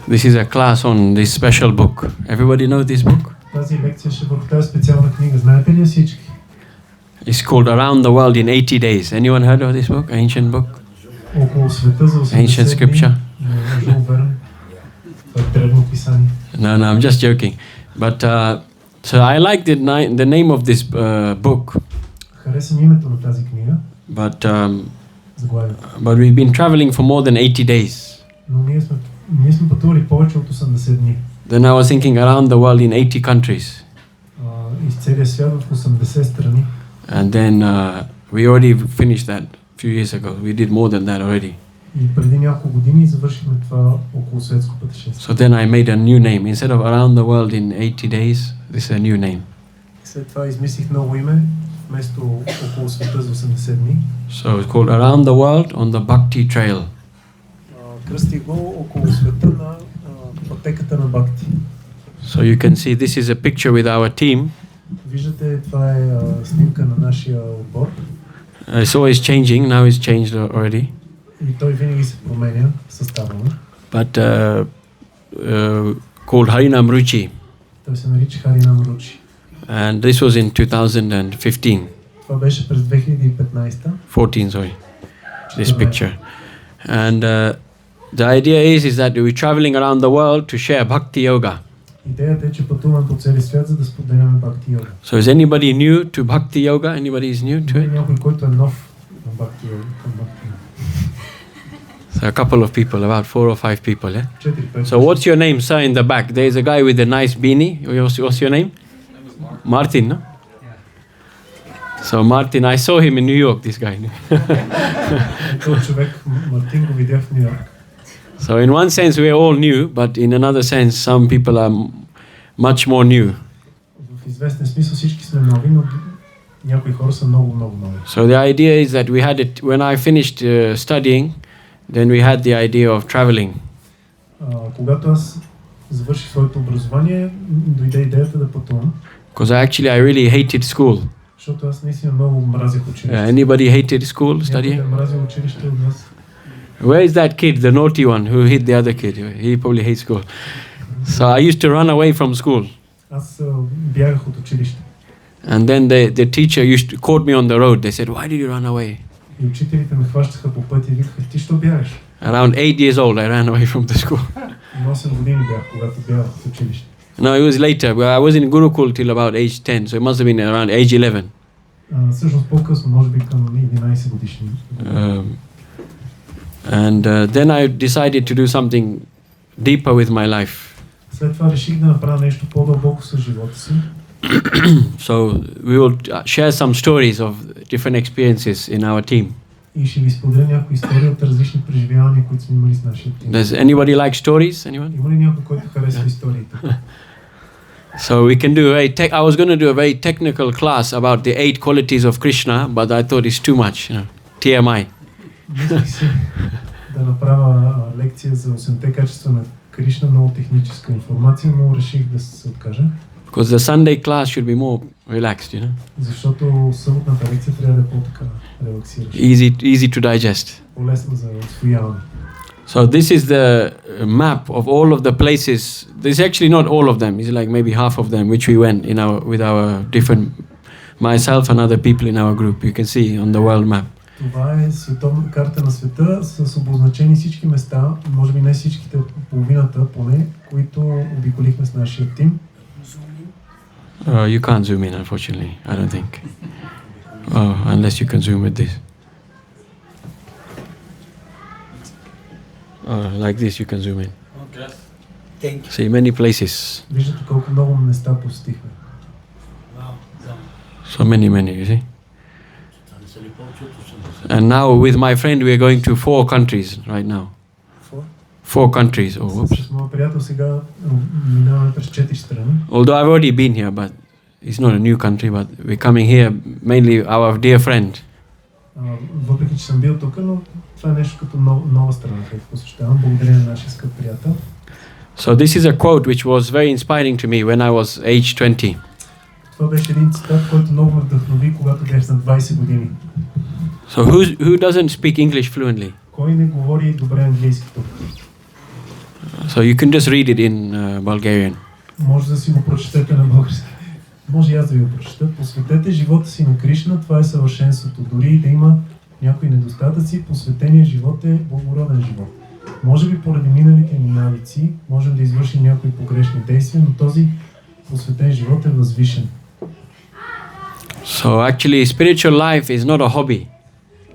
This is a class on this special book. Everybody know this book? Тази лекция ще върху тази специална книга. Знаете ли всички? It's called Around the World in 80 Days. Anyone heard of this book? Ancient book? Около света за 80 дни. Ancient scripture? No, I'm just joking. But so I like the name of this book. Харесвам името на тази книга. But we've been traveling for more than 80 days. Но ние сме пътували повече от 80 дни. Then I was thinking around the world in 80 countries. Из целия свят в 80 страни. And then we already finished that a few years ago. We did more than that already. И преди няколко години завършихме това около светско пътешествие. So then I made a new name. Instead of Around the World in 80 days, this is a new name. След това измислих ново име, вместо около света за 80 дни. So it's called Around the World on the Bhakti Trail. Кръстих го около света на пътеката на Бхакти. So you can see this is a picture with our team. Виждате, това е снимка на нашия отбор. It's always changing. Now it's changed already. И той винаги се променя състава. But called Harinama Ruci. Той се нарича Harinama Ruci. And this was in 2015. Това беше през 2015. 14, sorry. This picture. And the idea is that we're traveling around the world to share Bhakti Yoga. Идеята е, че пътуваме по целия свят, за да споделяме Bhakti Yoga. So is anybody new to Bhakti Yoga? Anybody is new to it? Някой, който е нов на Bhakti Yoga. So a couple of people, about 4 or 5 people, yeah? 4-5. So what's your name, sir, in the back? There is a guy with a nice beanie. What's your name? Martin, no? So Martin, I saw him in New York, this guy. So in one sense we are all new, but in another sense some people are much more new. So the idea is that we had it, when I finished studying, then we had the idea of traveling. Because actually I really hated school. Anybody hated school, studying? Where is that kid, the naughty one, who hit the other kid? He probably hates school. So I used to run away from school. And then the teacher used to caught me on the road. They said, "Why did you run away?" Around 8 years old, I ran away from the school. No, it was later. I was in Gurukul till about age 10, so it must have been around age 11. And then I decided to do something deeper with my life. So we will share some stories of different experiences in our team. Does anybody like stories? Anyone? So we can do I was going to do a very technical class about the 8 qualities of Krishna, but I thought it's too much, TMI. Да направя лекция за 8-те качества на Кришна, много техническа информация, но реших да се откажа. Because the Sunday class should be more relaxed, Защото съботната лекция трябва да е по-така релаксираща. Easy to digest. По-лесно за усвояване. So this is the map of all of the places. This is actually not all of them. It's like maybe half of them which we went with our different, myself and other people in our group. You can see on the world map. Това е световна карта на света с обозначени всички места, може би не всичките, половината поне, които обиколихме с нашия тим. You can't zoom in, unfortunately. I don't think. Unless you can zoom with this. Like this, you can zoom in. Okay. Thank you. See many places. Виждате колко много места посетихме. So many, you see. And now with my friend we are going to 4 countries right now. 4 countries. Oh, whoops. Although I've already been here, but it's not a new country, but we're coming here mainly our dear friend. So this is a quote which was very inspiring to me when I was age 20. So who doesn't speak English fluently? So you can just read it in Bulgarian. Може да си го прочетете на български. Може и аз да ви го прочета. Посветете живота си на Кришна, това е съвършенството. Дори и да има някои недостатъци, посветеният живот е благороден живот. Може би поради миналите ни навици можем да извършим някои погрешни действия, но този посветен живот е възвишен. So actually spiritual life is not a hobby.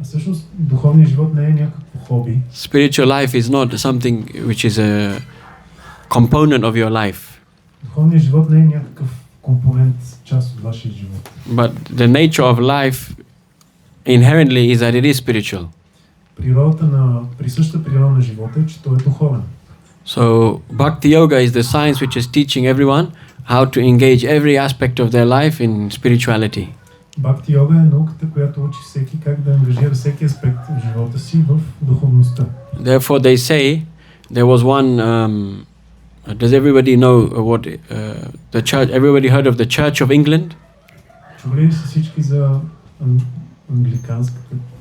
Всъщност духовният живот не е някакво хоби. Spiritual life is not something which is a component of your life. Духовният живот не е някакъв компонент, част от вашия живот. But the nature of life inherently is that it is spiritual. Присъща природа на живота е, че той е духовен. So Bhakti Yoga is the science which is teaching everyone how to engage every aspect of their life in spirituality. Бхакти йога е науката, която учи всеки как да ангажира всеки аспект в живота си в духовността. Therefore they say there was one does everybody know what the church, everybody heard of the Church of England? Чували ли са всички за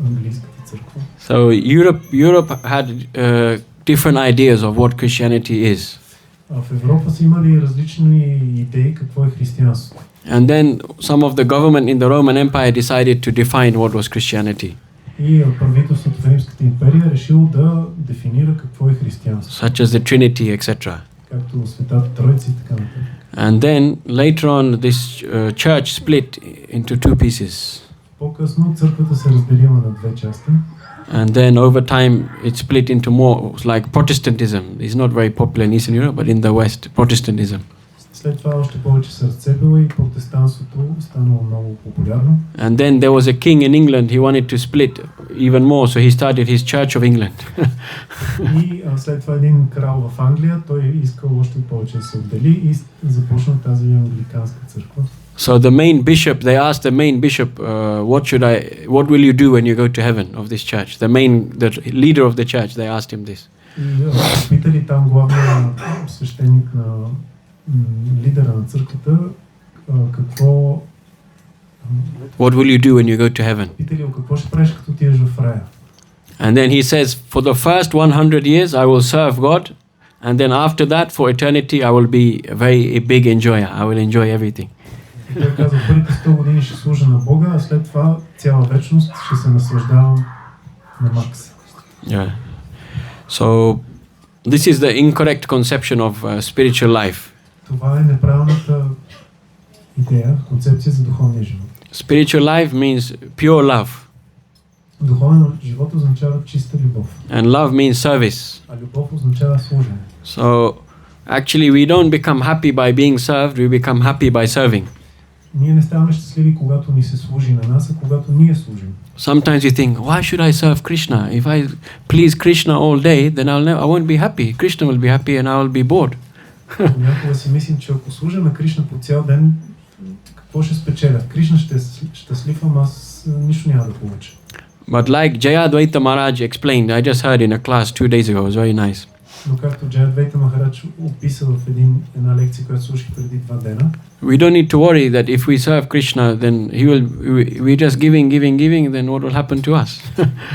английската църква? So Europe had different ideas of what Christianity is. В Европа са имали различни идеи какво е християнството. And then some of the government in the Roman Empire decided to define what was Christianity. И правителството в Римската империя решило да дефинира какво е християнство. Such as the Trinity, etc. Както Светата Троица и така нататък. And then later on this church split into two pieces. По-късно църквата се разделила на две части. And then over time it split into more like Protestantism. It's not very popular in Eastern Europe, but in the West, Protestantism. След това още повече се разцепило и протестантството станало много популярно. And then there was a king in England. He wanted to split even more, so he started his Church of England. И след това един крал в Англия, той искал още повече да се отдели и започна тази англиканска църква. So the main bishop, they asked the main bishop, what will you do when you go to heaven of this church? The leader of the church, they asked him this. И питали там главния свещеник на лидера на църквата какво. What will you do when you go to heaven? Питали какво ще правиш като отидеш в рая? And then he says, for the first 100 years I will serve God, and then after that for eternity I will be a big enjoyer. I will enjoy everything. Той каза, първите 100 години ще служа на Бога, а след това цяла вечност ще се наслаждавам на макс. Yeah. So this is the incorrect conception of spiritual life. Това е неправилната идея, концепция за духовния живот. Spiritual life means pure love. Духовен живот означава чиста любов. And love means service. А любов означава служене. So actually we don't become happy by being served, we become happy by serving. Ние не ставаме щастливи, когато ни се служи на нас, а когато ние служим. Sometimes you think, why should I serve Krishna? If I please Krishna all day, then I won't be happy. Krishna will be happy and I will be bored. Някога си мислим, че ако служа на Кришна по цял ден, какво ще спечеля? Кришна ще е щастлив, ама аз нищо няма да получа. But like Jayadvaita Maharaj explained, I just heard in a class 2 days ago, it was very nice. Но както Джайадвайта Махарадж описа в една лекция, която слушах преди 2 дена, we don't need to worry that if we serve Krishna, then we just giving, then what will happen to us?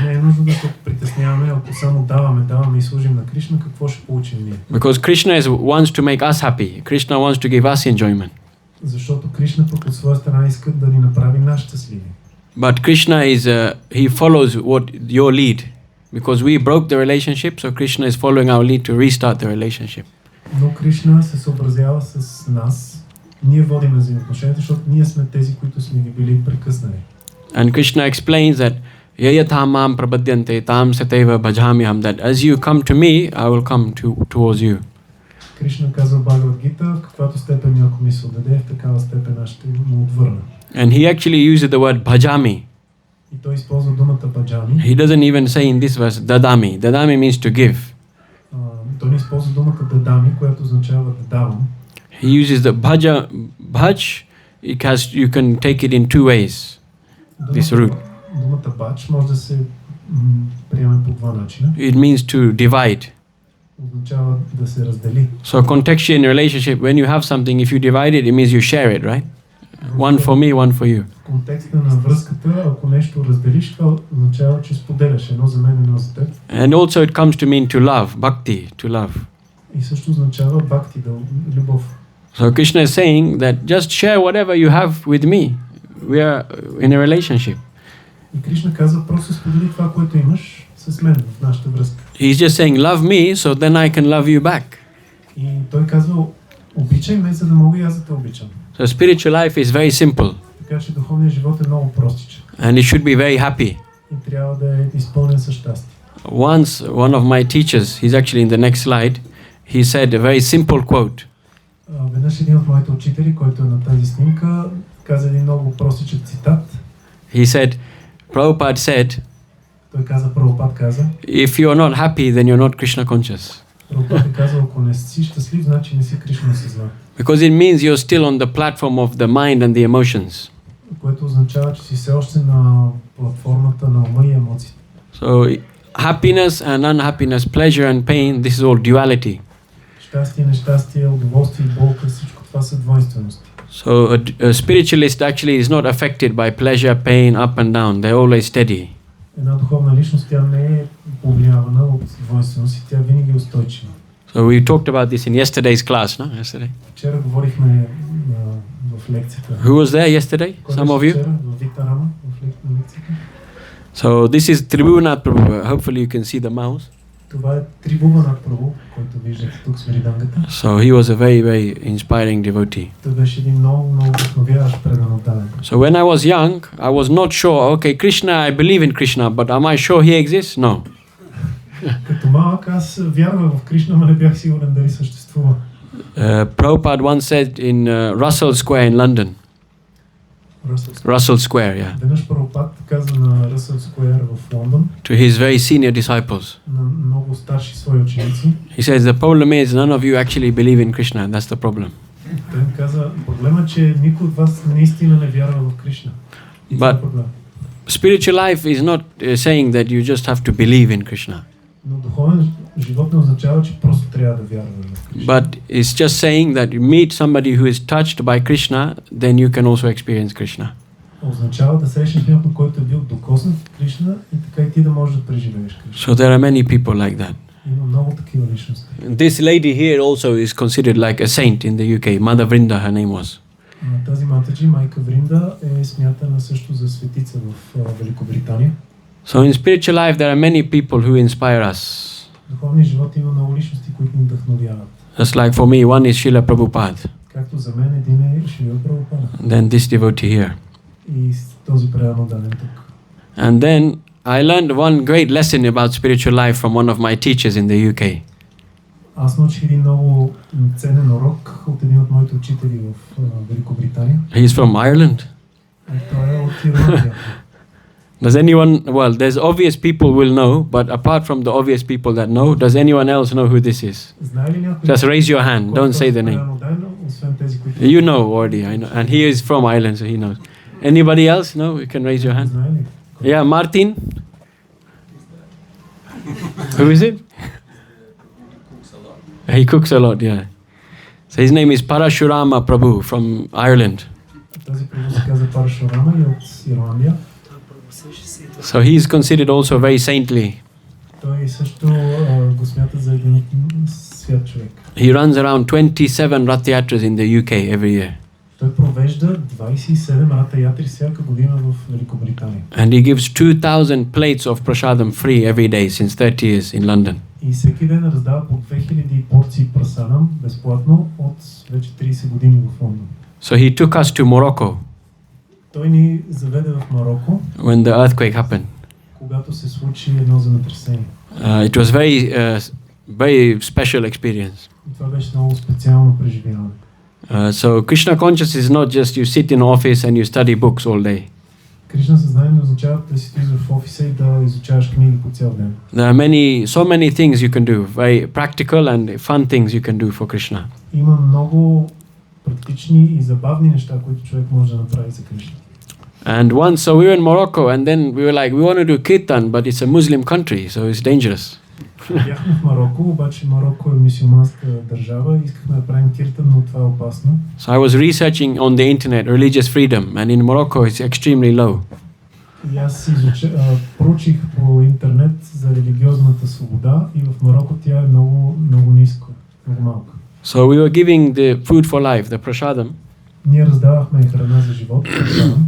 Не е нужно да се притесняваме, ако само даваме и служим на Кришна, какво ще получим ние? Because Krishna wants to make us happy. Krishna wants to give us enjoyment. Защото Кришна пък от своя страна иска да ни направи нас щастливи. But Krishna he follows your lead. Because we broke the relationship, so Krishna is following our lead to restart the relationship. Но Кришна се съобразява с нас. Ние водим взаимоотношенията, защото ние сме тези, които сме ги били прекъснали. And Krishna explains that yayatham mam prabhadyante tam sateva bhajamyam, that as you come to me, I will come towards you. Кришна казва в Бхагавад Гита, в каквато степен някой ми се отдаде, в такава степен аз ще му отвърна. And he actually uses the word bhajami. И той използва думата баджами. He doesn't even say in this verse dadami. Dadami means to give. Той не използва думата дадами, която означава да давам. He uses the bhaj. You can take it in two ways. This root. Думата бадж може да се приеме по два начина. It means to divide. Означава да се раздели. So contextually in relationship, when you have something, if you divide it, it means you share it, right? One for me, one for you. Контекста на връзката, ако нещо разделиш, това означава, че споделяш едно за мен, едно за теб. And also it comes to mean to love, bhakti, to love. И също означава бхакти, любов. So Krishna is saying that just share whatever you have with me. We are in a relationship. И Кришна казва, просто сподели това, което имаш с мен в нашата връзка. He's just saying, love me, so then I can love you back. И той казва, обичай ме, за да мога и аз да те обичам. So spiritual life is very simple. Така че духовният живот е много простичен. And it should be very happy. И трябва да е изпълнен със щастие. Once, one of my teachers, he's actually in the next slide, he said a very simple quote. Веднъж един от моите учители, който е на тази снимка, каза един много простичен цитат. He said, Prabhupada said, Той каза, Прабхупад каза, if you are not happy, then you're not Krishna conscious. Прабхупад е казал, ако не си щастлив, значи не си Кришна осъзнат. Because it means you're still on the platform of the mind and the emotions. Което означава, че си все още на платформата на ума и емоциите. So happiness and unhappiness, pleasure and pain, this is all duality. Щастие, нещастие, удоволствие и болка, всичко това са двойствености. So a spiritualist actually is not affected by pleasure, pain, up and down. They're always steady. Една духовна личност, тя не е повлиявана от двойственост и тя винаги е устойчива. So we talked about this in yesterday's class, no? Yesterday. Вчера говорихме в лекцията. Who was there yesterday? Some of you? В Витарама, в лекцията. So this is Tribhuvanatha Prabhu. Hopefully you can see the mouse. Това е Трибуванат Прабу, който виждате тук с вридангата. So he was a very, very inspiring devotee. Той беше един много вдъхновяващ предан отдаден. So when I was young, I was not sure, okay, Krishna, I believe in Krishna, but am I sure he exists? No. Като малък аз вярвах в Кришна, но не бях сигурен дали съществува. Prabhupada once said in Russell Square in London. Russell Square, yeah. Веднъж Прабхупад каза на Russell Square в Лондон, to his very senior disciples. на много старши свои ученици. He says the problem is none of you actually believe in Krishna. That's the problem. Той им каза, проблема е, че никой от вас наистина не вярва в Кришна. И това е проблем. Spiritual life is not saying that you just have to believe in Krishna. Но духовен живот не означава, че просто трябва да вярваме в Кришна. But it's just saying that you meet somebody who is touched by Krishna, then you can also experience Krishna. Означава да срещнеш някой, който е бил докоснат от Кришна и така и ти да можеш да преживееш Кришна. So there are many people like that. Има много такива личности. This lady here also is considered like a saint in the UK. Mother Vrinda, her name was. Тази матаджи, майка Вринда, е смятана също за светица в Великобритания. So in spiritual life there are many people who inspire us. Духовният живот има много личности, които ни вдъхновяват. Just like for me, one is Srila Prabhupada. Както за мен един е Шрила Прабхупада. Then this devotee here. И този предан даден тук. And then I learned one great lesson about spiritual life from one of my teachers in the UK. Аз научих един много ценен урок от един от моите учители в Великобритания. He's from Ireland. Той е от Ирландия. Does anyone, well, there's obvious people will know, but apart from the obvious people that know, does anyone else know who this is? Just raise your hand, don't say the name. You know already, I know. And he is from Ireland, so he knows. Anybody else? No? You can raise your hand. Yeah, Martin? Who is it? He cooks a lot, yeah. So his name is Parashurama Prabhu from Ireland. So he is considered also very saintly. He runs around 27 Rath Yatras in the UK every year. Той провежда 27 рата ятри всяка година в Великобритания. And he gives 2,000 plates of prasadam free every day since 30 years in London. И всеки ден раздава по 2000 порции прасадам безплатно от вече 30 години в Лондон. So he took us to Morocco. Той ни заведе в Марокко. When the earthquake happened. Когато се случи едно земетресение. It was very special experience. Това беше много специално преживяване. So Krishna consciousness is not just you sit in office and you study books all day. Кришна съзнание не означава да си стоиш в офиса и да изучаваш книги по цял ден. There are so many things you can do, very practical and fun things you can do for Krishna. Има много практични и забавни неща, които човек може да направи за Кришна. And once, so we were in Morocco, and then we were like, we want to do kirtan, but it's a Muslim country, so it's dangerous. Бяхме в Марокко, обаче Марокко е мюсюлманска държава, искахме да правим киртан, но това е опасно. So I was researching on the internet religious freedom, and in Morocco it's extremely low. И аз проучих по интернет за религиозната свобода и в Марокко тя е много ниско. много малка. So we were giving the food for life, the prasadam. Ние раздавахме храна за живот, prasadam.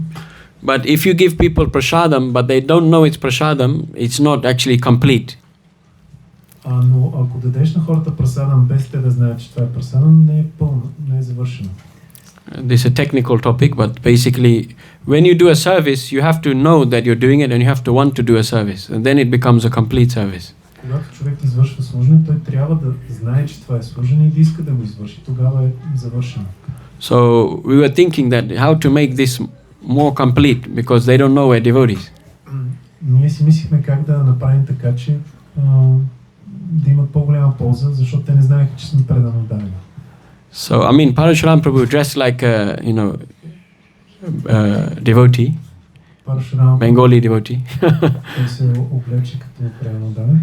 But if you give people prasadam, but they don't know it's prasadam, it's not actually complete. Но ако дадеш на хората прасадам без те да знаят, че това е прасадам, не е пълно, не е завършено. This is a technical topic, but basically, when you do a service, you have to know that you're doing it and you have to want to do a service. And then it becomes a complete service. Когато човек извършва служене, той трябва да знае, че това е служене и да иска да го извърши. Тогава е завършено. So we were thinking that how to make this more complete, because they don't know we're devotees. Ние си мислихме как да направим така, че да имат по-голяма полза, защото те не знаеха, че сме предано дадени. So I mean, Parashuram Prabhu dressed like a, devotee, Bengali devotee. Той се облече като предано даден.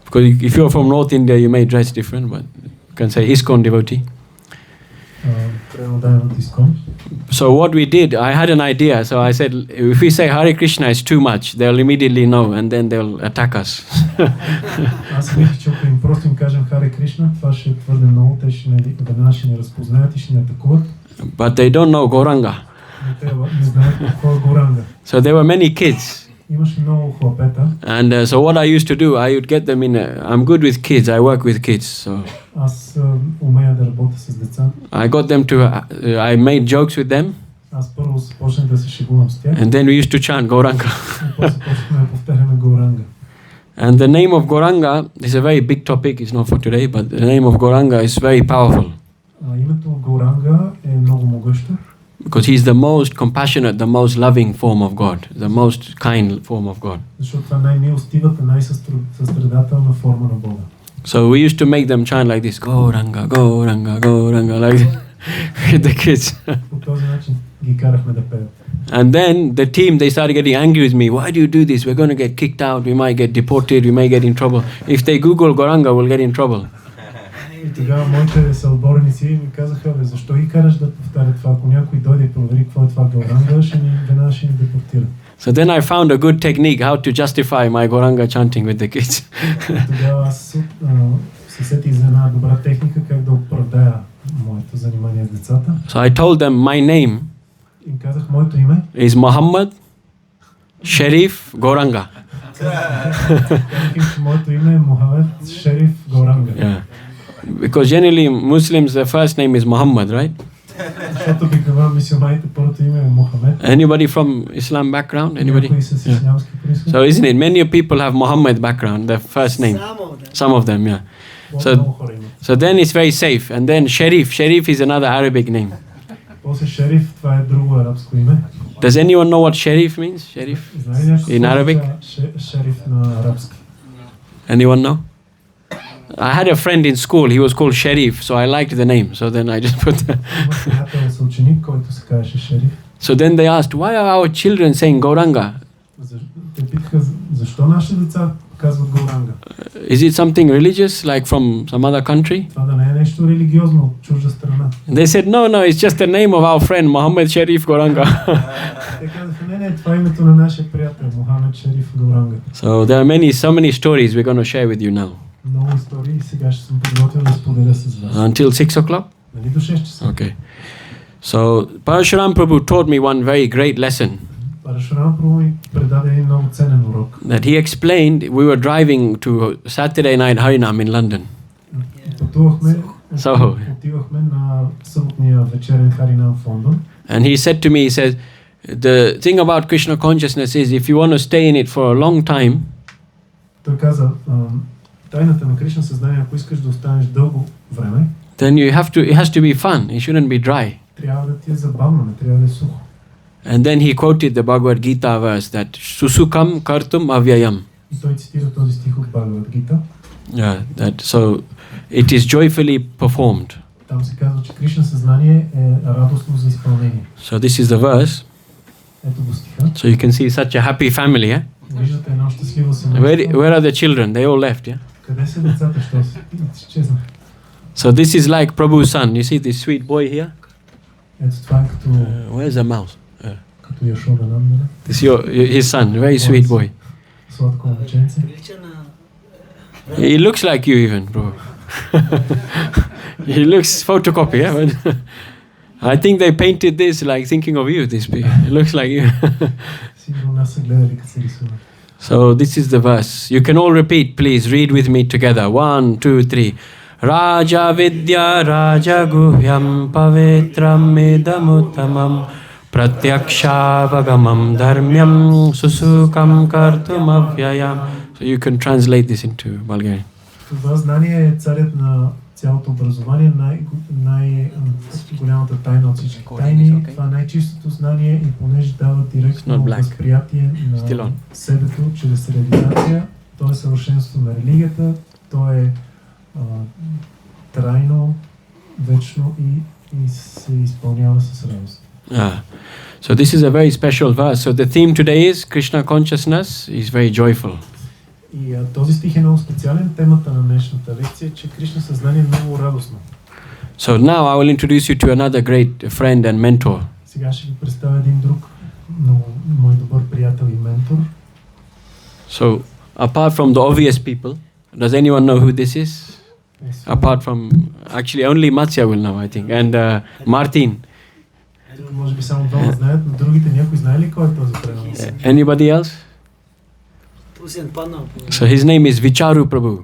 Because if you're from North India, you may dress different, but you can say ISKCON devotee. Предано даден от ISKCON. So what we did, I had an idea. So I said, if we say Hare Krishna is too much, they'll immediately know, and then they'll attack us. Аз мислех, че ако им просто им кажем Харе Кришна, това ще е твърде много, те веднага ще ни разпознаят и ще ни атакуват. But they don't know Gauranga. Те не знаят какво е Горанга. So there were many kids. Имаше много хлапета. And so what I used to do, I would get them in. I'm good with kids. I work with kids. So Аз умея да работя с деца. I got them to. I made jokes with them. Аз първо започнах да се шегувам с тях. And then we used to chant Gauranga. И после почнахме да повтаряме Горанга. And the name of Gauranga is a very big topic. It's not for today, but the name of Gauranga is very powerful. Името Горанга е много могъщо. Because he's the most compassionate, the most loving form of God, the most kind form of God. Защото това най-милостивата, най-състрадателна форма на Бога. So we used to make them chant like this, Gauranga, Gauranga, Gauranga, like that, with the kids. По този начин ги карахме да пеят. And then the team, they started getting angry with me. Why do you do this? We're going to get kicked out. We might get deported. We may get in trouble. If they Google Gauranga, we'll get in trouble. И тогава моите съотборници ми казаха, защо ги караш да повтарят това? Ако някой дойде и провери какво е това Gauranga, веднага ще ни депортира. So then I found a good technique how to justify my Gauranga chanting with the kids. Тогава аз се сетих за една добра техника как да оправдая моето занимание с децата. So I told them my name Им казах моето име is Muhammad Sharif Gauranga. Казах им, че моето име е Мохамед Шериф Горанга. Yeah. Because generally Muslims, their first name is Muhammad, right? Защото обикновено мюсюлманите първото име е Мохамед. Anybody from Islam background? Anybody? Някои с ислямски произход. So isn't it? Many people have Muhammad background, their first name. Some of them, yeah. So then it's very safe. And then Sharif is another Arabic name. После Шериф, това е друго арабско име. Does anyone know what Sharif means? Sharif? In Arabic? Шериф на арабски. Anyone know? I had a friend in school, he was called Sharif, so I liked the name. So then I just put the... So then they asked, why are our children saying Gauranga? Is it something religious, like from some other country? They said, no, it's just the name of our friend, Muhammad Sharif Gauranga. So there are so many stories we're going to share with you now. Много истории, сега ще съм подготвил да споделя с вас. Until 6 o'clock? Нали до 6 часа? Okay. So Parashuram Prabhu taught me one very great lesson. Парашурам Прабhu ми предаде един много ценен урок. That he explained, we were driving to Saturday night Harinama in London. Отивахме на съботния вечерен Харинам в Лондон. And he said to me, he said, the thing about Krishna consciousness is if you want to stay in it for a long time, той каза, тайната на Кришна съзнание, ако искаш да останеш дълго време, then it has to be fun. It shouldn't be dry. Трябва да ти е забавно, не трябва да е сухо. And then he quoted the Bhagavad Gita verse that susukam kartum avyayam. И той цитира този стих от Bhagavad Gita. Yeah, that so it is joyfully performed. Там се казва, че Кришна съзнание е радостно за изпълнение. So this is the verse. Ето го стиха. So you can see such a happy family, yeah? Виждате едно щастливо семейство. Where are the children? They all left, yeah? Къде са децата, що изчезнаха? So this is like Prabhu's son. You see this sweet boy here? Ето това е като... Where's the mouse? Като Яшода Нандана. This is his son, very sweet boy. Сладко момченце. He looks like you even, bro. He looks photocopy, yeah? But I think they painted this like thinking of you, this people. It looks like you. So this is the verse. You can all repeat, please. Read with me together. 1, 2, 3. Raja Vidya Raja Guhyam Pavitram Idamuttamam Pratyaksha-vagamam Dharmyam Susukam Kartum Avyayam. So you can translate this into Bulgarian. Това знание е царят на цялото образование, най-голямата тайна от всички тайни. Това е най-чистото знание и понеже дава директно възприятие на себето чрез реализация, то е съвършенството на религията, то е трайно, вечно и се изпълнява с радост. So this is a very special verse. So the theme today is Krishna consciousness is very joyful. И този стих е много специален. Темата на днешната лекция е, че Кришна съзнание е много радостно. So now I will introduce you to another great friend and mentor. Сега ще ви представя един друг много мой добър приятел и ментор. So apart from the obvious people, does anyone know who this is? Yes. Apart from actually only Matsya will know, I think, and Martin. Може би само двама знаят, но другите някой знае ли кой е този пренос? Anybody else? So his name is Vicharu Prabhu.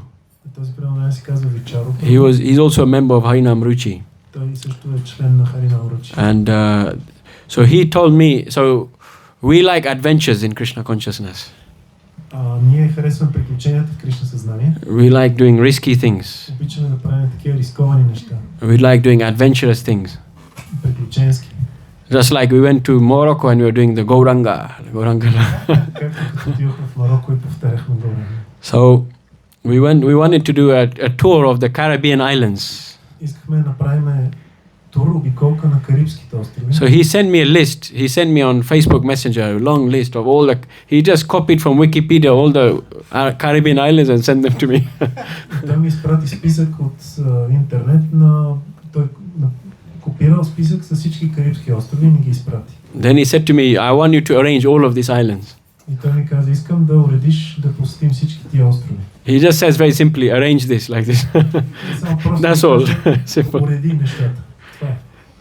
Този пренос се казва Вичару. He's also a member of Harinama Ruci. Той също е член на Harinama Ruci. And so he told me, so we like adventures in Krishna consciousness. Ние харесваме приключенията в Кришна съзнание. We like doing risky things. Обичаме да правим такива рисковани неща. We like doing adventurous things. Приключенски. Just like we went to Morocco and we were doing the Gauranga. So we wanted to do a tour of the Caribbean islands. So he sent me a list. He sent me on Facebook Messenger a long list of all the. He just copied from Wikipedia all the Caribbean islands and sent them to me. Копирал списък с всички карибски острови и ми ги изпрати. Then he said to me, I want you to arrange all of these islands. И той ми каза, искам да уредиш да посетим всички тия острови. He just says very simply, arrange this like this. That's all. Simple. Уреди нещата.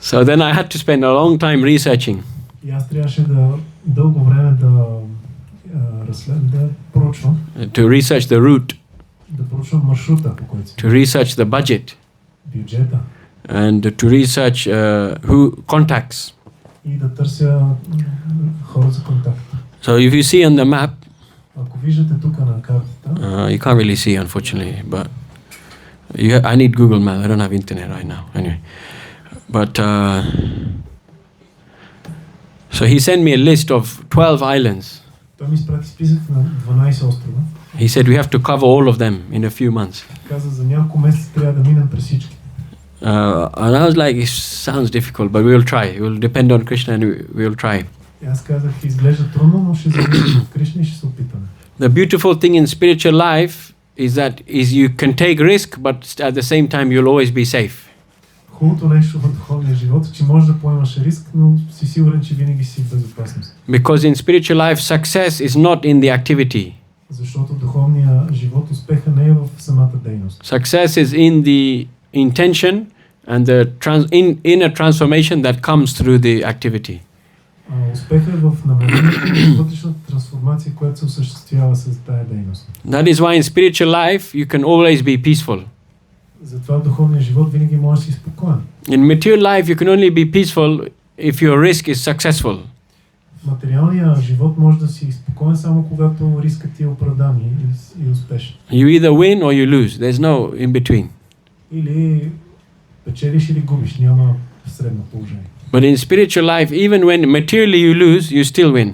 So then I had to spend a long time researching. И аз трябваше да дълго време да проучвам. To research the route. Да проучвам маршрута, по който. To research the budget. Бюджета. And to research who contacts. И да търся хора за контакт. So if you see on the map, ако виждате тук на картата, you can't really see unfortunately, but I need Google Maps. I don't have internet right now. Anyway, but so he sent me a list of 12 islands. Той ми изпрати списък на 12 острова. He said we have to cover all of them in a few months. Каза за няколко месеца трябва да минем през всички. And I was like, it sounds difficult, but we will try. It will depend on Krishna and we will try. The beautiful thing in spiritual life is that you can take risk, but at the same time you'll always be safe. Because in spiritual life, success is not in the activity. Success is in the intention and the inner transformation that comes through the activity. That is why in spiritual life you can always be peaceful. In material life you can only be peaceful if your risk is successful. You either win or you lose. There's no in between. But in spiritual life, even when materially you lose, you still win.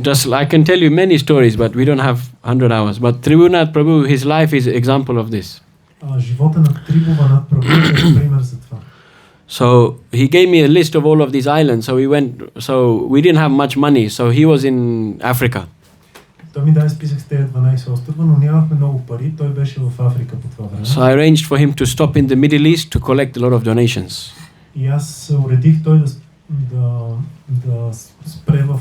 Just I can tell you many stories, but we don't have 100 hours. But Tribhunath Prabhu, his life is an example of this. So he gave me a list of all of these islands. So we didn't have much money. So he was in Africa. Той ми даде списък с тези 12 острова, но нямахме много пари. Той беше в Африка по това време. So I arranged for him to stop in the Middle East to collect a lot of donations. И аз уредих той да спре в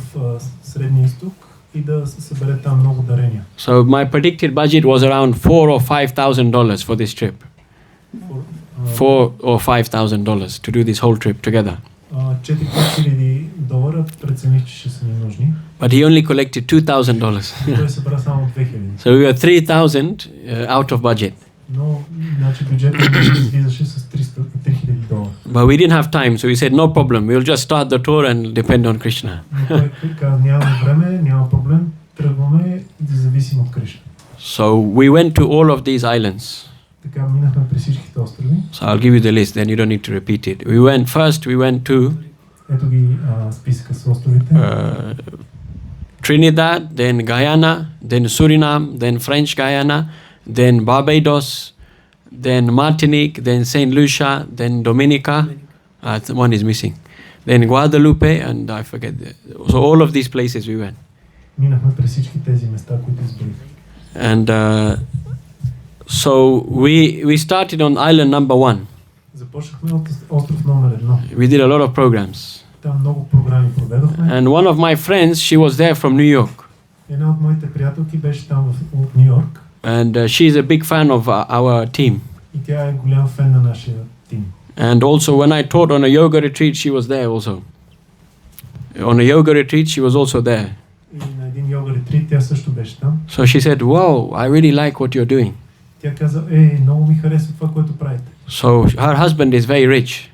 Средния изток и да се събере там много дарения. So my predicted budget was around $4,000 or $5,000 for this trip. $4,000 or $5,000 to do this whole trip together. $4,000 прецених, че ще са ни нужни. But he only collected $2,000. Той събра само 2000. So we were 3,000 out of budget. Но значи бюджетът ни излизаше с $3,000. But we didn't have time, so we said no problem. We'll just start the tour and depend on Krishna. Но той каза, нямаме време, няма проблем, тръгваме и зависим от Кришна. So we went to all of these islands. Така минахме през всичките острови. So I'll give you the list, then you don't need to repeat it. We went to Ето ги списъка с островите. Trinidad, then Guyana, then Suriname, then French Guyana, then Barbados, then Martinique, then Saint Lucia, then Dominica. One is missing. Then Guadalupe, and I forget. So all of these places we went. Минахме през всички тези места, които изброих. And so we started on island number 1. Започнахме от остров номер 1. We did a lot of programs. Там много програми проведохме. And one of my friends, she was there from New York. Една от моите приятелки беше там от Ню Йорк. And she is a big fan of our team. И тя е голям фен на нашия тим. And also when I taught on a yoga retreat, she was there also. On a yoga retreat, she was also there. И на един йога ретрит тя също беше там. So she said, "Wow, I really like what you're doing." Тя каза, много ми харесва това, което правите. So her husband is very rich.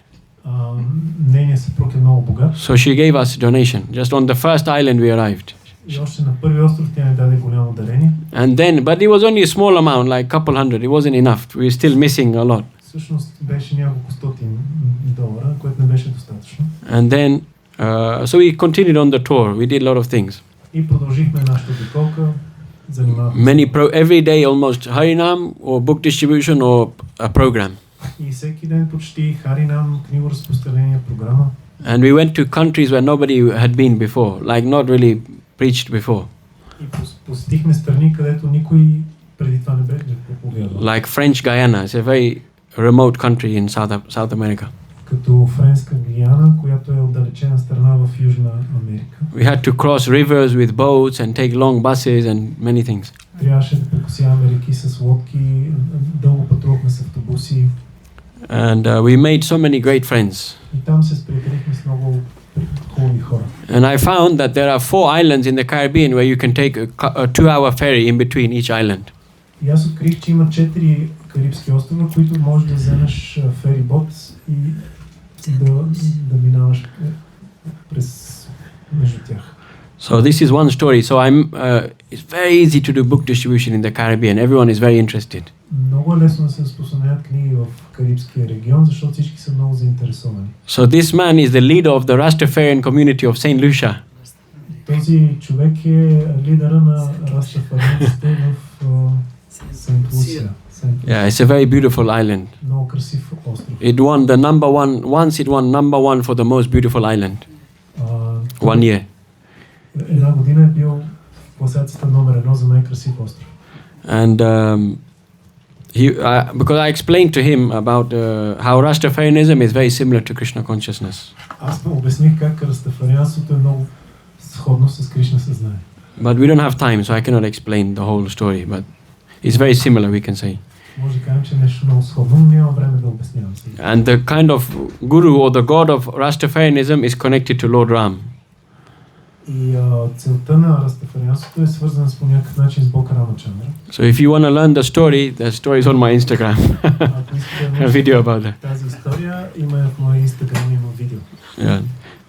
Нейният съпруг е много богат. So she gave us a donation. Just on the first island we arrived. И още на първи остров тя ни даде голямо дарение. And then, but it was only a small amount, like couple hundred. It wasn't enough. We were still missing a lot. Всъщност беше няколко $100, което не беше достатъчно. And then, so we continued on the tour. We did a lot of things. И продължихме нашата обиколка. Every day almost Harinam or book distribution or a program. И всеки ден почти Харинам, книгоразпространение, програма. And we went to countries where nobody had been before, like not really preached before. И посетихме страни, където никой преди това не беше проповядвал. Like French Guyana, it's a very remote country in South America. Като Френска Гвиана, която е отдалечена страна в Южна Америка. We had to cross rivers with boats and take long buses and many things. Трябваше да прекосяваме реки с лодки, дълго пътувахме с автобуси. And we made so many great friends. И там се сприятелихме с много хубави хора. And I found that there are 4 islands in the Caribbean where you can take a 2-hour ferry in between each island. И аз открих, че има 4 карибски острова, които можеш да вземеш ферибот и да минаваш през между тях. So this is one story. So it's very easy to do book distribution in the Caribbean. Everyone is very interested. Много лесно да се разпространяват книги в Карибския регион, защото всички са много заинтересовани. So this man is the leader of the Rastafarian community of Saint Lucia. Този човек е лидера на растафарианците в Saint Lucia. Yeah, it's a very beautiful island. Много красив остров. It won the once it won number 1 for the most beautiful island. 1 year. Една година е бил в класацията номер 1 за най-красив остров. And because I explained to him about how Rastafarianism is very similar to Krishna consciousness. Аз му обясних как растафарианството е много сходно с Кришна съзнание. But we don't have time, so I cannot explain the whole story. But it's very similar, we can say. Може да кажем, че нещо много сходно, но няма време да обяснявам сега. And the kind of guru or the god of Rastafarianism is connected to Lord Ram. И целта на растафарианството е свързана по някакъв начин с Бог Рамачандра. So if you want to learn the story is on my Instagram. A video about that. Тази история има в моя Instagram, има видео. Yeah.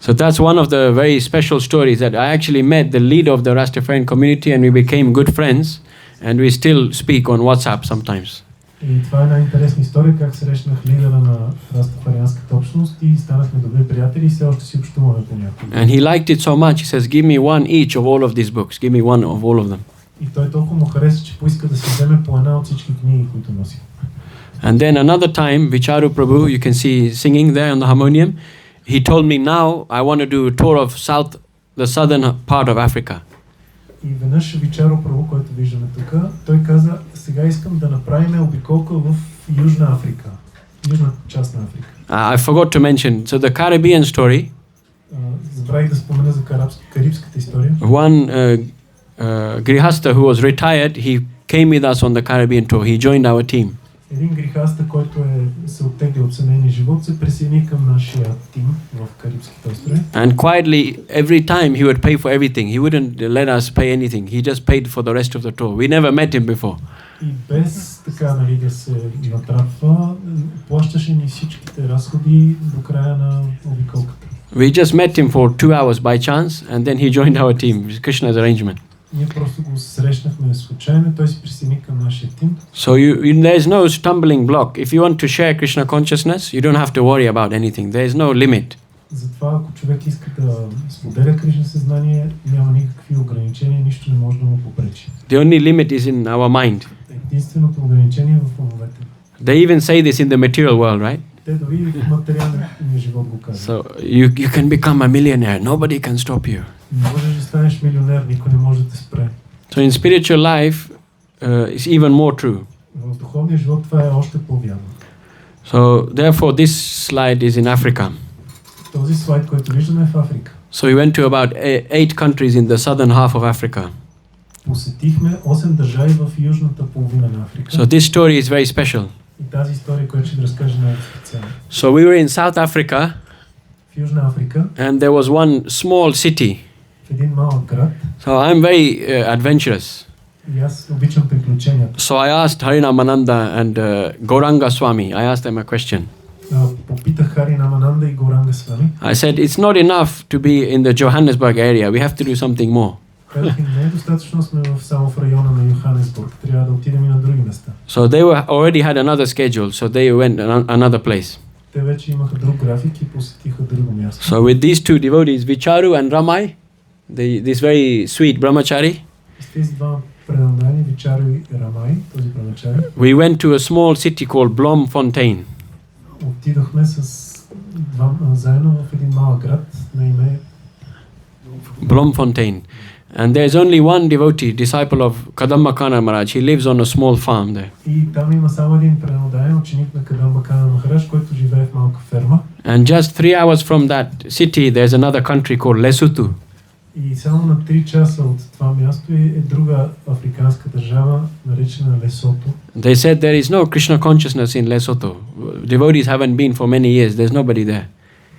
So that's one of the very special stories that I actually met the leader of the Rastafarian community and we became good friends and we still speak on WhatsApp sometimes. И това е една интересна история, как срещнах лидера на растафарианската общност и станахме добри приятели и все още си общуваме понякога. And he liked it so much, he says, give me one each of all of these books, give me one of all of them. И той толкова му хареса, че поиска да си вземе по една от всички книги, които носи. And then another time, Vicharu Prabhu, you can see singing there on the harmonium, he told me now I want to do a tour of the southern part of Africa. И веднъж Вичаро Прабhu, който виждаме тук, той каза, сега искам да направим обиколка в Южна Африка, южна част на Африка. I forgot to mention, so the Caribbean story, забравих да спомена за карибската история. one grihasta who was retired, he came with us on the Caribbean tour. He joined our team. Един грихаста, който се оттегли от семейния живот, се присъедини към нашия тим в Карибските острови. And quietly, every time he would pay for everything. He wouldn't let us pay anything. He just paid for the rest of the tour. We never met him before. И без така, нали, да се натрапва, плащаше ни всичките разходи до края на обиколката. We just met him for 2 hours by chance, and then he joined our team. It was Krishna's arrangement. Ние просто го срещнахме случайно, той се присъедини към нашия тим. So there's no stumbling block. If you want to share Krishna consciousness, you don't have to worry about anything. There's no limit. Затова, ако човек иска да споделя Кришна съзнание, няма никакви ограничения, нищо не може да му попречи. The only limit is in our mind. Единственото ограничение е в умовете. They even say this in the material world, right? Те дори в материалния живот го казват. So you can become a millionaire. Nobody can stop you. Можеш да станеш милионер, никой не може да те спре. So in spiritual life, it's even more true. В духовния живот това е още по-вярно. So therefore, this slide is in Africa. Този слайд, който виждаме, е в Африка. So we went to about 8 countries in the southern half of Africa. Посетихме 8 държави в южната половина на Африка. So this story is very special. И тази история, която ще да разкажа най-специално. So we were in South Africa, В Южна Африка, and there was one small city. в един малък град. So I'm very adventurous. И аз обичам приключенията. So I asked Harinama and Gauranga Swami. I asked them a question. Попитах Харинама и Горанга Свами. I said, it's not enough to be in the Johannesburg area. We have to do something more. Казах им, не е достатъчно сме само в района на Йоханесбург. Трябва да отидем и на други места. So they already had another schedule, so they went another place. Те вече имаха друг график и посетиха друго място. So with these two devotees, Vicharu and Ramai, this very sweet brahmachari, С тези два преданани, Вичаро и Рамай, този брахмачари, we went to a small city called Bloemfontein. отидохме с заедно в един малък град на име Bloemfontein. And there's only one devotee, disciple of Kadambakana Maharaj. He lives on a small farm there. И там има само един преданен ученик на Кадамбакана Махарадж, който живее в малка ферма. And just 3 hours from that city, there's another country called Lesotho. И само на 3 часа от това място е друга африканска държава, наречена Лесото. They said there is no Krishna consciousness in Lesotho. Devotees haven't been for many years. There's nobody there.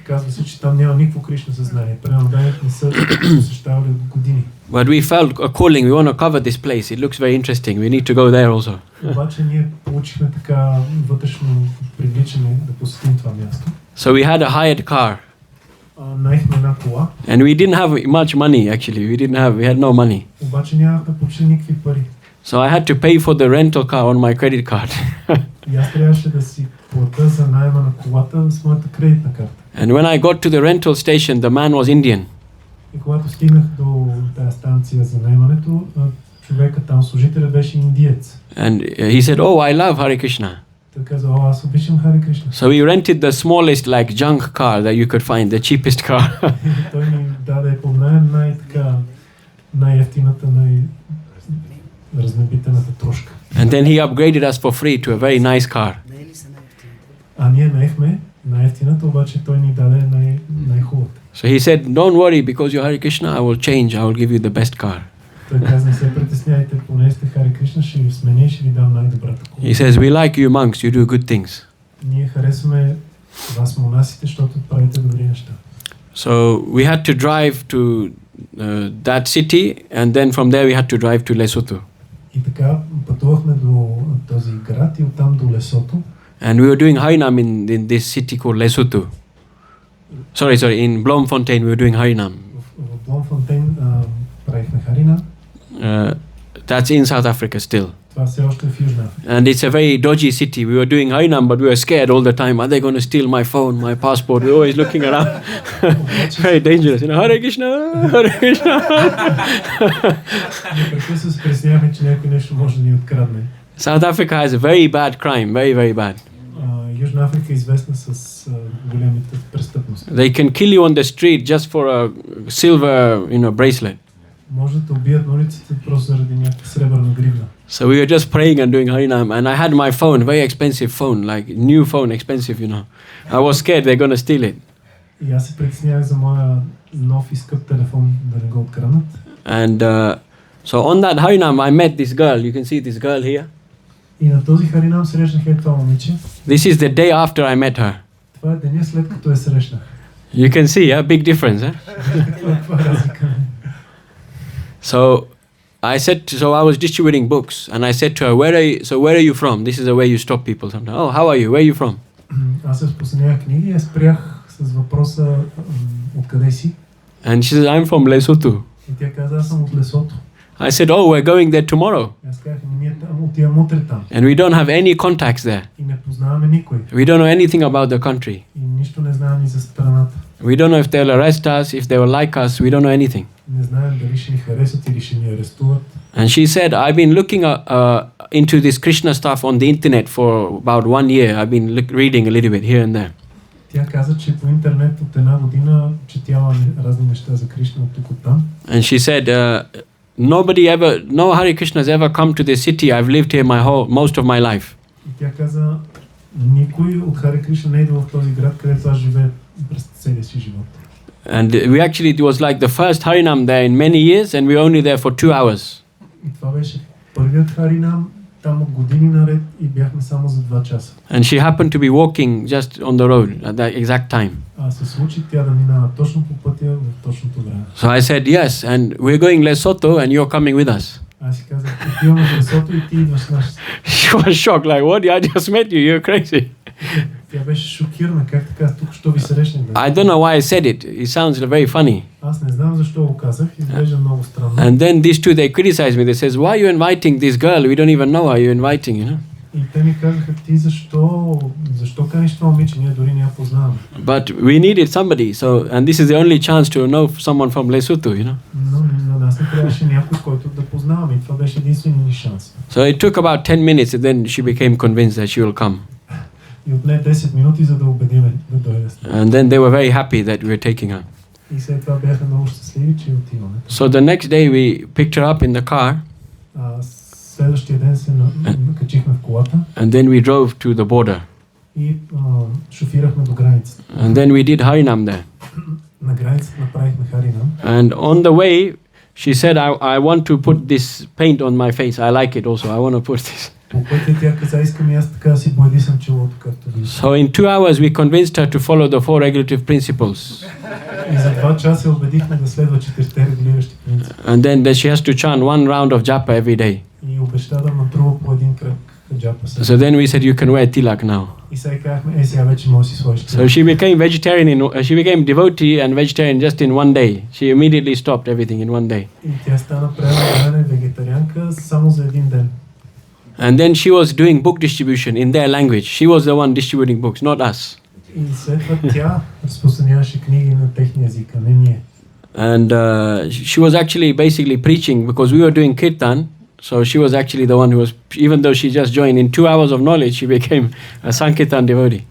Казва се, че там няма никакво Кришна съзнание. Преданените не са посещавали години. But we felt a calling. We want to cover this place. It looks very interesting. We need to go there also. Обаче ние получихме така вътрешно привличане да посетим това място. So we had a hired car. Наехме една кола. And we didn't have much money actually. We had no money. Обаче нямахме почти никакви пари. So I had to pay for the rental car on my credit card. И аз трябваше да си платя за наема на колата с моята кредитна карта. And when I got to the rental station, the man was Indian. И когато стигнах до тази станция за наемането, човека там, служителя, беше индиец. And he said, "Oh, I love Hare Krishna." Той каза, аз обичам Хари Кришна. So we rented the smallest like junk car that you could find, the cheapest car. Той ни даде под наем най-ефтината, най-разнебитената трошка. And then he upgraded us for free to a very nice car. А ние наехме най-ефтината, обаче той ни даде най-хубавата. So he said, "Don't worry, because you're Hare Krishna, I will change. I will give you the best car." Той каза, не се притесняйте, поне сте Хари Кришна, ще ви сменя и ще ви дам най-добрата кола. He says, "We like you monks. You do good things." Ние харесваме вас монасите, защото правите добри неща. So we had to drive to that city, and then from there we had to drive to Lesotho. И така пътувахме до този град и оттам до Лесото. And we were doing Harinam in this city called Lesotho. Sorry, in Bloemfontein we were doing Harinam. В Бломфонтейн правихме Харина. That's in South Africa still. Това все още е в Южна Африка. And it's a very dodgy city. We were doing Harinam, but we were scared all the time. Are they going to steal my phone, my passport? We're always looking around. Very dangerous. Hare Krishna, Hare Krishna. Непрекъснато се притесняваме, че някой нещо може да ни открадне. South Africa has a very bad crime, very, very bad. Южна Африка е известна с големите престъпности. They can kill you on the street just for a silver, bracelet. Може да те убият на улиците просто заради някаква сребърна гривна. So we were just praying and doing Harinam, and I had my phone, very expensive phone, like new phone, expensive, I was scared they're going to steal it. И аз се притеснявах за моя нов и скъп телефон да не го откраднат. And So on that Harinam, I met this girl. You can see this girl here. И на този Харинам срещнах това момиче. This is the day after I met her. Това е деня след като я срещнах. You can see, big difference, huh? Каква разлика? So I was distributing books, and I said to her, where are you from? This is the way you stop people sometimes. Oh, how are you? Where are you from? Аз разпространявах книги и спрях с въпроса откъде си. And she said, I'm from Lesotho. И тя каза, аз съм от Лесото. I said, oh, we're going there tomorrow. Аз казах, ние отиваме утре там. And we don't have any contacts there. И не познаваме никой. We don't know anything about the country. И нищо не знаем и за страната. We don't know if they'll arrest us, if they will like us. We don't know anything. Не знаем дали ще ни харесат или ще ни арестуват. And she said, I've been looking into this Krishna stuff on the internet for about 1 year. I've been reading a little bit here and there. Тя каза, че по интернет от една година четяла разни неща за Кришна от тук от там. And she said, no Hare Krishna has ever come to this city. I've lived here most of my life. И тя каза, никой от Харе Кришна не е идва в този град, където аз живея през целия си живот. And it was like the first Harinam there in many years, and we were only there for 2 hours. И това беше първият Харинам там от години наред и бяхме само за 2 часа. And she happened to be walking just on the road at that exact time. А се случи тя да минава точно по пътя в точното време. So I said, yes, and we're going Lesotho and you're coming with us. Аз си казах, отиваме в Лесото и ти идваш с нас. She was shocked, like, what? I just met you, you're crazy. Тя беше шокирана, как така, тук що ви срещнах. I don't know why I said it. It sounds very funny. Аз не знам защо го казах, изглежда много странно. And then these two, they criticized me. They says, why are you inviting this girl? We don't even know who you're inviting, you know. И те ми казаха, ти защо каниш това момиче, ние дори не я познаваме. But we needed somebody, and this is the only chance to know someone from Lesotho, you know. Но нас не трябваше някой, който да познаваме, и това беше единственият ни шанс. So it took about 10 minutes, and then she became convinced that she will come. И отне 10 минути, за да убедиме да дойде. And then they were very happy that we were taking her. И след това бяха много щастливи, че отиваме. So the next day we picked her up in the car. Следващия ден се качихме в колата. And then we drove to the border. И шофирахме до границата. And then we did Harinam there. На границата направихме Харинам. And on the way, she said, I want to put this paint on my face. I like it also. I want to put this. По пътя тя каза, искам и аз така да си боядисам челото, както виждам. So in 2 hours we convinced her to follow the 4 regulative principles. И за 2 часа убедихме да следва 4 регулиращи принципи. And then she has to chant 1 round of japa every day. И обеща да натрува по един кръг джапа. So then we said, you can wear tilak now. И сега казахме, сега вече може да си сложиш. So she became she became devotee and vegetarian just in 1 day. She immediately stopped everything in 1 day. И тя стана преданна вегетарианка само за един ден. And then she was doing book distribution in their language. She was the one distributing books, not us. И след това тя разпространяваше книги на техния език, а не ние. And she was actually basically preaching because we were doing kirtan. So she was actually the one who was, even though she just joined, in 2 hours of knowledge, she became a Sankirtan devotee.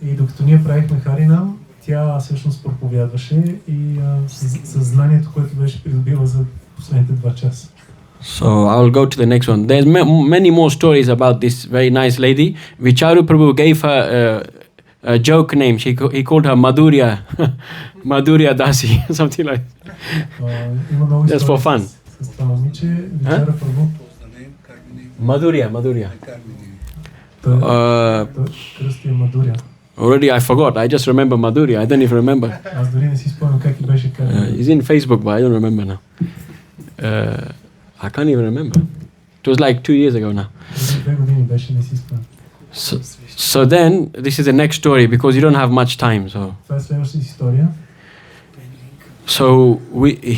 И докато ние правихме Харинам, тя всъщност проповядваше и съзнанието, което беше придобила за последните 2 часа. So I'll go to the next one. There's many more stories about this very nice lady. Vicharu Prabhu gave her a joke name. He called her Madhurya, Madhurya Dasi, something like that. Just for fun. Madhurya. Already I forgot. I just remember Madhurya. I don't even remember. He's in Facebook, but I don't remember now. I can't even remember. It was like 2 years ago now. So then, this is the next story because you don't have much time. So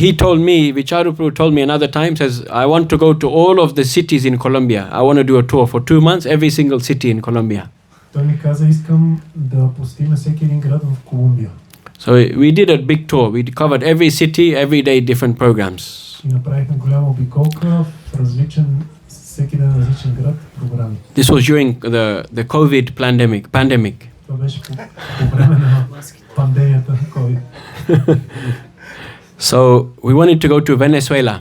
he told me, Vicharu Prabhu told me another time, says, I want to go to all of the cities in Colombia. I want to do a tour for 2 months, every single city in Colombia. So we did a big tour. We covered every city, every day, different programs. This was during the COVID pandemic. So we wanted to go to Venezuela.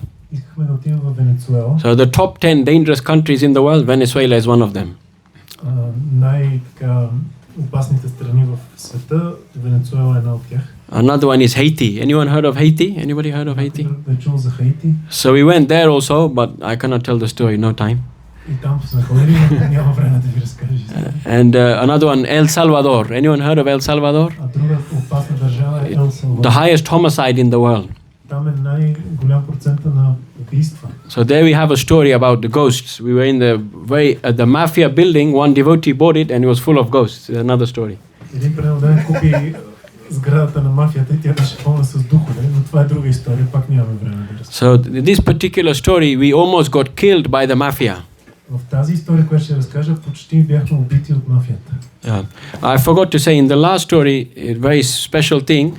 So the top 10 dangerous countries in the world, Venezuela is one of them. Another one is Haiti. Anyone heard of Haiti? Anybody heard of Haiti? Да чул за Хаити. So we went there also, but I cannot tell the story, no time. И там сме ходили, но няма време да ви разкажа. And another one, El Salvador. Anyone heard of El Salvador? А друга опасна държава е Ел Салвадор. The highest homicide in the world. Там е най-голям процента на убийства. So there we have a story about the ghosts. We were in the mafia building. One devotee bought it, and it was full of ghosts. Another story. Един преноден купи сградата на мафията и тя беше пълна с духове, но това е друга история, пак нямаме време да разкажем. So this particular story, we almost got killed by the mafia. В тази история, която ще разкажа, почти бяхме убити от мафията. I forgot to say in the last story, a very special thing,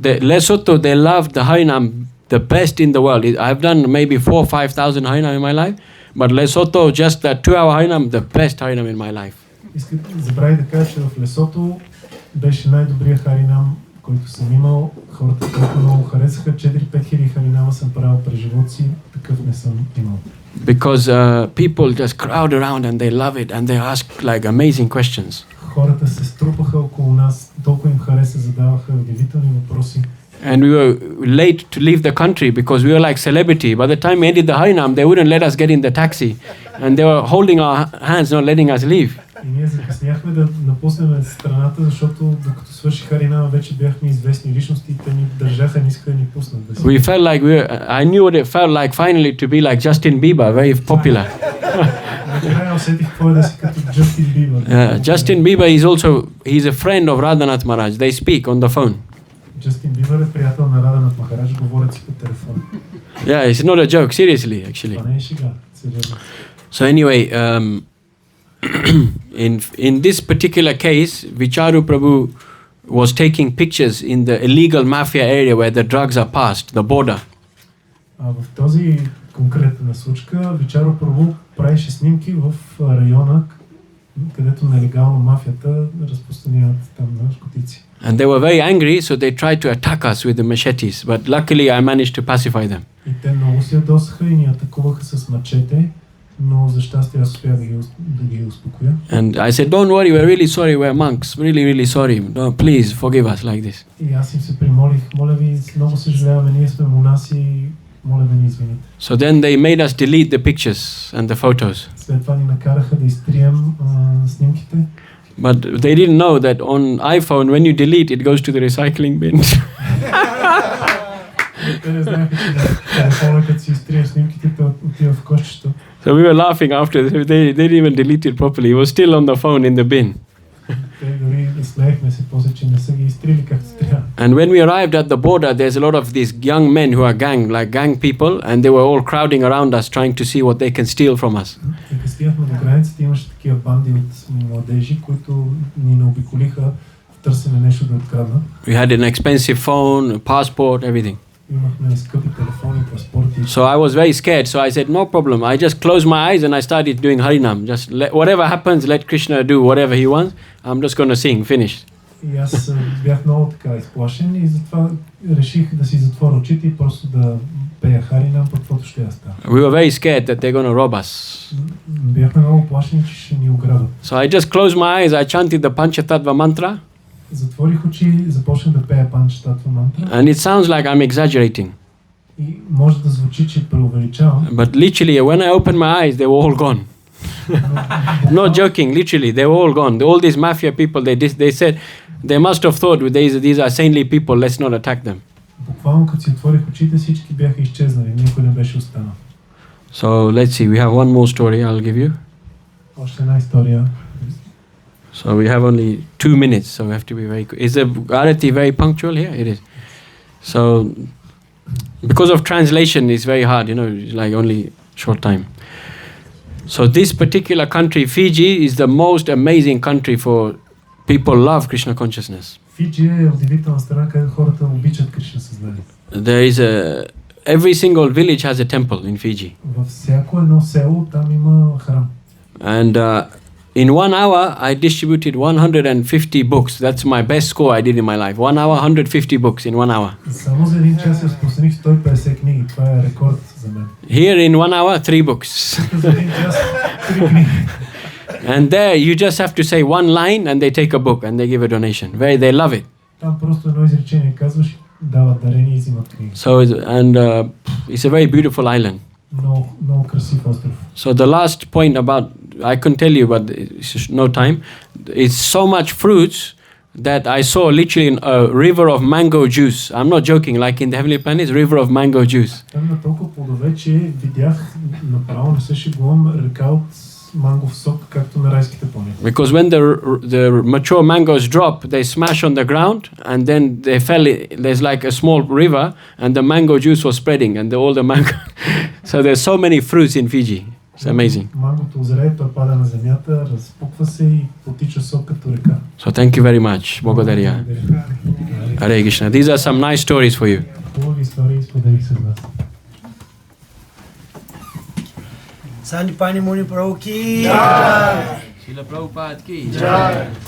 the Lesotho, they love the Harinam the best in the world. I've done maybe 4,000 or 5,000 Harinam in my life, but Lesotho, just that 2-hour Harinam, the best Harinam in my life. Забравих да кажа, че в Лесото беше най-добрият Харинам, който съм имал. Хората, които много харесаха, 4-5 хиляди Харинама съм правил през живота си, такъв не съм имал. Because people just crowd around and they love it and they ask like amazing questions. Хората се струпаха около нас, толкова им хареса, задаваха удивителни въпроси. And we were late to leave the country because we were like celebrity. By the time we ended the Harinam, they wouldn't let us get in the taxi. And they were holding our hands, not letting us leave. И ние закъсняхме да напуснем страната, защото докато свърши Харинама, вече бяхме известни личности и те ни държаха, не искаха да ни пуснат. We felt like I knew what it felt like finally to be like Justin Bieber, very popular. Накрая усетих какво е да си като Justin Bieber. Justin Bieber he's a friend of Radhanath Maharaj. They speak on the phone. Justin Bieber е приятел на Радhanat Maharaj, говорят си по телефон. Yeah, it's not a joke, seriously, actually. Това не е шега, сериозно. So anyway, in this particular case, Vicharu Prabhu was taking pictures in the illegal mafia area where the drugs are passed, the border. В този конкретна случка Вичаро Прабhu правеше снимки в района, където нелегално мафията разпространяват там наркотици. And they were very angry, so they tried to attack us with the machetes, but luckily I managed to pacify them. И те много се ядосаха и ни атакуваха с мачете, но за щастие аз успях да ги успокоя. And I said, don't worry, we're really sorry, we're monks, really, really sorry. No, please forgive us like this. И аз им се примолих, моля ви, много съжаляваме, ние сме монаси, моля да ни извините. So then they made us delete the pictures and the photos. След това ни накараха да изтрием снимките. But they didn't know that on iPhone, when you delete, it goes to the recycling bin. Те не знаеха, че на телефона, като си изтрием снимките, те отива в кошчето. So we were laughing after. They didn't even delete it properly. It was still on the phone in the bin. Те дори смеехме се после, че не са ги изтрили както трябва. And when we arrived at the border, there's a lot of these young men who are gang people, and they were all crowding around us trying to see what they can steal from us. И като стигнахме до границата, имаше такива банди от младежи, които ни наобиколиха в търсене нещо да откраднат. We had an expensive phone, a passport, everything. Имахме скъпи телефони, паспорти. So I was very scared. So I said, no problem. I just closed my eyes and I started doing Harinam. Just whatever happens, let Krishna do whatever he wants. I'm just going to sing. Finished. И аз бях много така изплашен и затова реших да си затворя очите и просто да пея Харинам, пък каквото ще я става. We were very scared that they're going to rob us. Бяхме много плашени, че ще ни ограбят. So I just closed my eyes. I chanted the Panchatattva mantra. Затворих очи, започнах да пея Панчататва мантра. And it sounds like I'm exaggerating. И може да звучи, че преувеличавам. But literally, when I opened my eyes, they were all gone. Not joking, literally, they were all gone. All these mafia people, they said, they must have thought these are saintly people, let's not attack them. Буквално като си отворих очите, всички бяха изчезнали, никой не беше останал. So let's see, we have one more story I'll give you. Още една история. So we have only 2 minutes, so we have to be very quick. Is the Arati very punctual here? It is. So, because of translation, it's very hard, it's like only short time. So this particular country, Fiji, is the most amazing country for people love Krishna consciousness. Фиджи е удивителна страна, където хората обичат Кришна съзнание. There is every single village has a temple in Fiji. Във всяко едно село там има храм. And in 1 hour, I distributed 150 books. That's my best score I did in my life. 1 hour, 150 books in 1 hour. Само за един час разпространих 150 книги. Това е рекорд за мен. Here in 1 hour, 3 books. За един час 3 книги. And there, you just have to say one line and they take a book and they give a donation. They love it. Там просто едно изречение казваш, дават дарения и взимат книги. So it's a very beautiful island. Много красив остров. So the last point about, I can tell you, but it's no time. It's so much fruits that I saw literally a river of mango juice. I'm not joking, like in the heavenly planets, river of mango juice. Там има толкова плодове, че видях направо, не се шегувам, река от мангов сок, както на райските планети. Because when the mature mangoes drop, they smash on the ground, and then they fell. There's like a small river, and the mango juice was spreading, and all the mango. So there's so many fruits in Fiji. It's amazing. Мангото озрее, той пада на земята, разпуква се и потича сок като река. So thank you very much. Благодаря. Hare Krishna. These are some nice stories for you. Хубави истории споделих с вас. Sani Pani Muni Prabhu ki Srila Prabhupada ki.